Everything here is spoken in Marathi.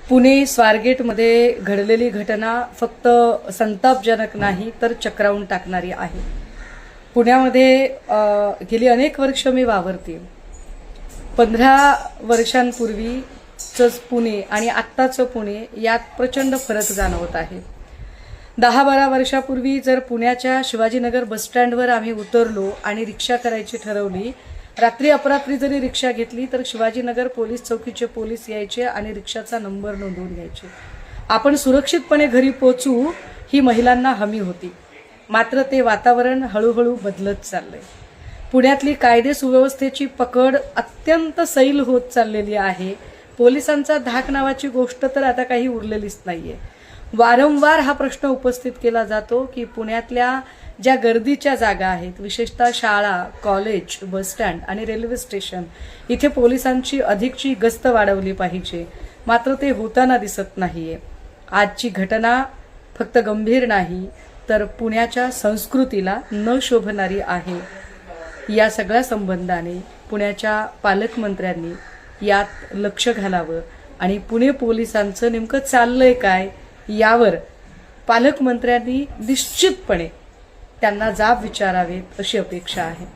पुणे स्वारगेटमध्ये घडलेली घटना फक्त संतापजनक नाही तर चक्रावून टाकणारी आहे। पुण्यामध्ये गेली अनेक वर्ष मी वावरते। 15 वर्षांपूर्वीचं पुणे आणि आत्ताचं पुणे यात प्रचंड फरक जाणवत आहे। 10-12 वर्षापूर्वी जर पुण्याच्या शिवाजीनगर बसस्टँडवर आम्ही उतरलो आणि रिक्षा करायची ठरवली, रात्री अपरात्री जरी रिक्षा घेतली तर शिवाजीनगर पोलीस चौकीचे पोलीस यायचे आणि रिक्षाचा नंबर नोंदवून घ्यायचे। आपण सुरक्षितपणे घरी पोहोचू ही महिलांना हमी होती। मात्र ते वातावरण हळूहळू बदलत चाललंय। पुण्यातली कायदे सुव्यवस्थेची पकड अत्यंत सैल होत चाललेली आहे। पोलिसांचा धाक नावाची गोष्ट तर आता काही उरलेलीच नाहीये। वारंवार हा प्रश्न उपस्थित केला जातो की पुण्यातल्या ज्या गर्दीच्या जागा आहेत, विशेषतः शाळा, कॉलेज, बसस्टँड आणि रेल्वे स्टेशन, इथे पोलिसांची अधिकची गस्त वाढवली पाहिजे। मात्र ते होताना दिसत नाहीये। आजची घटना फक्त गंभीर नाही तर पुण्याच्या संस्कृतीला न शोभणारी आहे। या सगळ्या संबंधाने पुण्याच्या पालकमंत्र्यांनी यात लक्ष घालावं आणि पुणे पोलिसांचं नेमकं चाललंय काय यावर पालकमंत्र्यांनी निश्चितपणे त्यांना जाब विचारावेत अशी अपेक्षा आहे।